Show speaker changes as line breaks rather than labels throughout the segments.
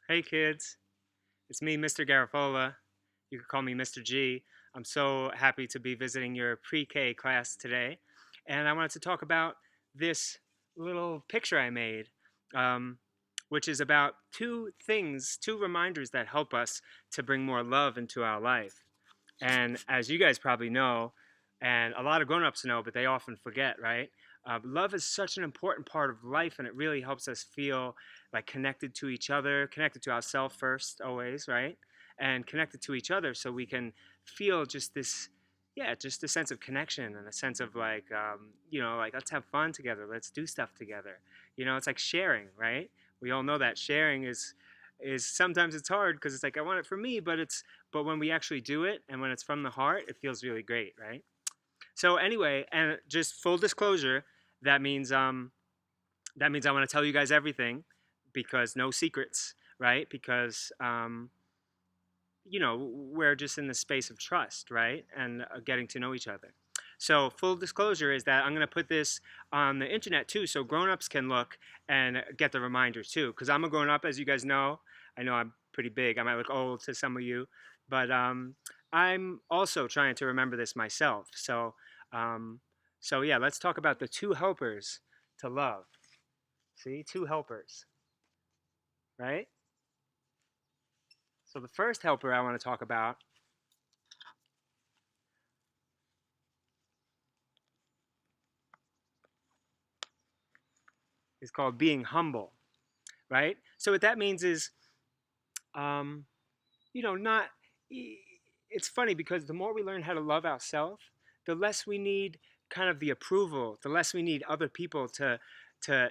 Hey kids, it's me, Mr. Garafola. You could call me Mr. G. I'm so happy to be visiting your pre-K class today, and I wanted to talk about this little picture I made, um, which is about two things, two reminders that help us to bring more love into our life. And as you guys probably know, and a lot of grown-ups know, but they often forget, right? Love is such an important part of life, and it really helps us feel like connected to each other, connected to ourselves first, always, right? And connected to each other, so we can feel just this, yeah, just a sense of connection and a sense of like, like let's have fun together, let's do stuff together. It's like sharing, right? We all know that sharing is sometimes it's hard because it's like I want it for me, but when we actually do it and when it's from the heart, it feels really great, right? So anyway, and just full disclosure, that means um that means I want to tell you guys everything because no secrets, right? Because we're just in the space of trust, right? And getting to know each other. So full disclosure is that I'm going to put this on the internet too, so grown-ups can look and get the reminders too. Because I'm a grown-up, as you guys know. I know I'm pretty big. I might look old to some of you, but I'm also trying to remember this myself. Um, so yeah, let's talk about the two helpers to love. See, two helpers, right? So the first helper I want to talk about is called being humble, right? So what that means is, um, not. It's funny because the more we learn how to love ourselves, the less we need kind of the approval, the less we need other people to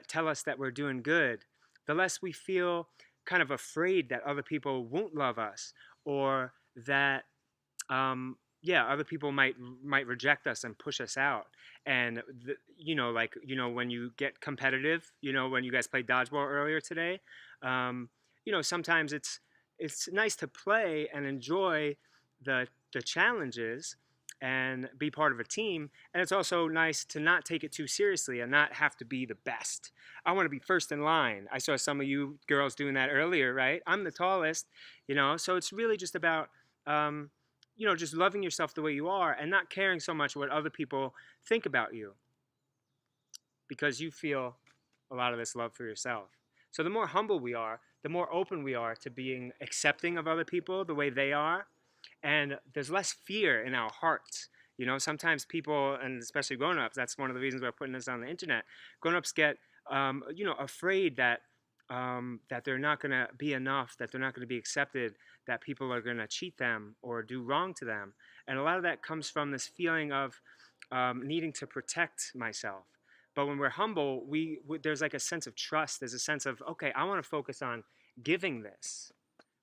tell us that we're doing good, the less we feel kind of afraid that other people won't love us or that other people might reject us and push us out. And when you get competitive, when you guys played dodgeball earlier today, um, sometimes it's nice to play and enjoy the challenges and be part of a team. And it's also nice to not take it too seriously and not have to be the best. I want to be first in line. I saw some of you girls doing that earlier, right? I'm the tallest, so it's really just about um, just loving yourself the way you are and not caring so much what other people think about you because you feel a lot of this love for yourself. So the more humble we are, the more open we are to being accepting of other people the way they are, and there's less fear in our hearts. Sometimes people, and especially grown-ups, that's one of the reasons we're putting this on the internet. Grown-ups get, afraid that they're not going to be enough, that they're not going to be accepted, that people are going to cheat them or do wrong to them, and a lot of that comes from this feeling of needing to protect myself. But when we're humble, there's like a sense of trust. There's a sense of, okay, I want to focus on giving this,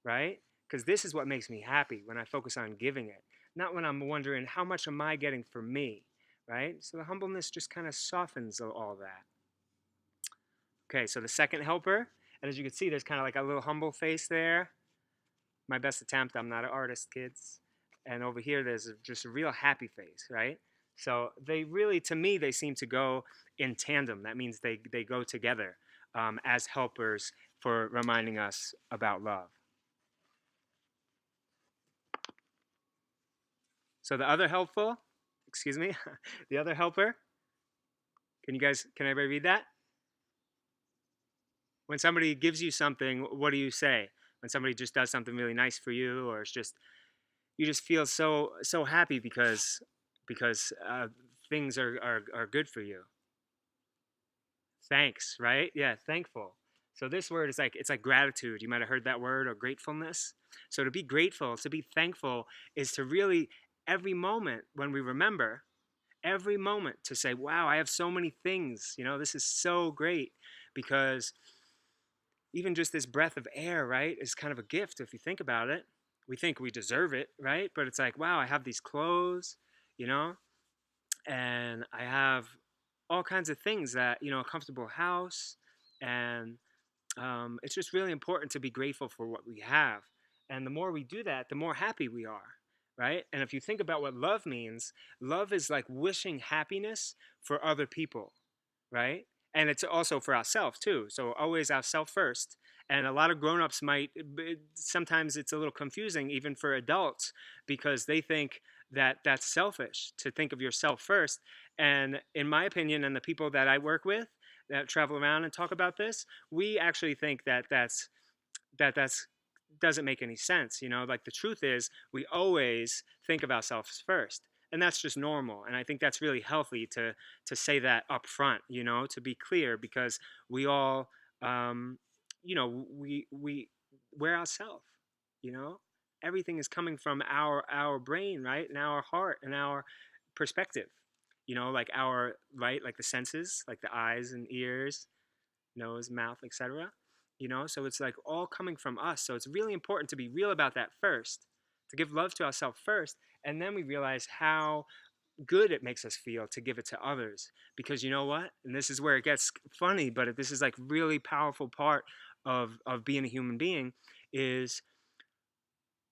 right? Because this is what makes me happy when I focus on giving it, not when I'm wondering how much am I getting for me, right? So the humbleness just kind of softens all that. Okay, so the second helper, and as you can see, there's kind of like a little humble face there. My best attempt. I'm not an artist, kids. And over here, there's just a real happy face, right? So they really, to me, they seem to go in tandem. That means they go together as helpers for reminding us about love. So the other helpful, excuse me, the other helper, can everybody read that? When somebody gives you something, what do you say? When somebody just does something really nice for you, or it's just you just feel so happy because things are good for you. Thanks, right? Yeah, thankful. So this word is like it's like gratitude. You might have heard that word or gratefulness. So to be grateful, to be thankful is to really every moment when we remember every moment to say, wow, I have so many things. This is so great because even just this breath of air, right, is kind of a gift if you think about it. We think we deserve it, right? But it's like, wow, I have these clothes, you know, and I have all kinds of things that, a comfortable house. And it's just really important to be grateful for what we have. And the more we do that, the more happy we are, right? And if you think about what love means, love is like wishing happiness for other people, right? And it's also for ourselves too. So always ourself first. And a lot of grown-ups might sometimes it's a little confusing even for adults because they think that that's selfish to think of yourself first. And in my opinion, and the people that I work with that travel around and talk about this, we actually think that that's doesn't make any sense. Like the truth is we always think of ourselves first, and that's just normal. And I think that's really healthy to say that up front, to be clear, because we all um, we're ourselves, you know everything is coming from our brain, right, and our heart and our perspective, like our, right, like the senses, like the eyes and ears, nose, mouth, etc. So it's like all coming from us. So it's really important to be real about that first, to give love to ourselves first, and then we realize how good it makes us feel to give it to others. Because you know what? And this is where it gets funny, but this is like really powerful part of being a human being is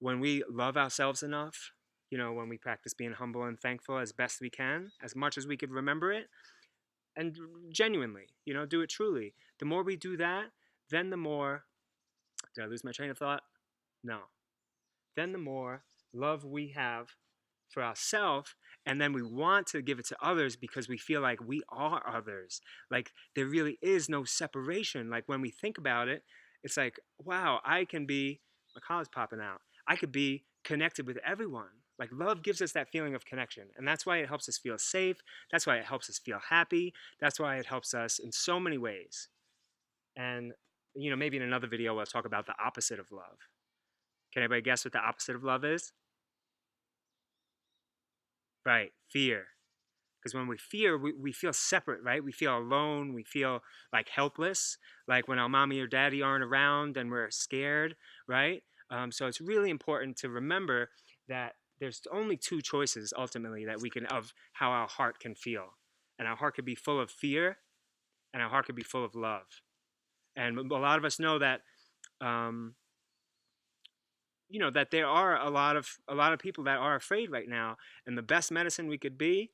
when we love ourselves enough, when we practice being humble and thankful as best we can, as much as we could remember it, and genuinely, do it truly. The more we do that, then the more, did I lose my train of thought? No. Then the more love we have for ourselves, and then we want to give it to others because we feel like we are others. Like there really is no separation. Like when we think about it, it's like, wow, I can be, my collar's popping out. I could be connected with everyone. Like love gives us that feeling of connection. And that's why it helps us feel safe. That's why it helps us feel happy. That's why it helps us in so many ways. And, maybe in another video, we'll talk about the opposite of love. Can anybody guess what the opposite of love is? Right, fear. Because when we fear, we feel separate, right? We feel alone. We feel like helpless, like when our mommy or daddy aren't around and we're scared, right? So it's really important to remember that there's only two choices ultimately that we can, of how our heart can feel. And our heart could be full of fear, and our heart could be full of love. And a lot of us know that um, that there are a lot of people that are afraid right now, and the best medicine we could be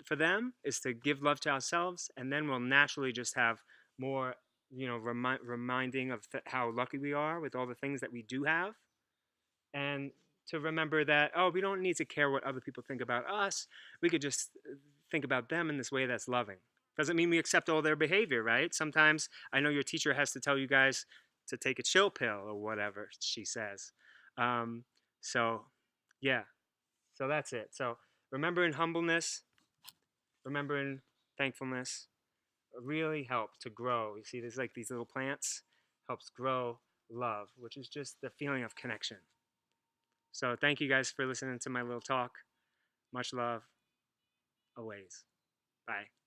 for them is to give love to ourselves, and then we'll naturally just have more, reminding of how lucky we are with all the things that we do have, and to remember that, oh, we don't need to care what other people think about us. We could just think about them in this way that's loving. Doesn't mean we accept all their behavior, right? Sometimes I know your teacher has to tell you guys to take a chill pill or whatever she says. um, so yeah, so that's it. So remembering humbleness, remembering thankfulness really help to grow. You see, there's like these little plants, helps grow love, which is just the feeling of connection. So thank you guys for listening to my little talk. Much love. Always. Bye.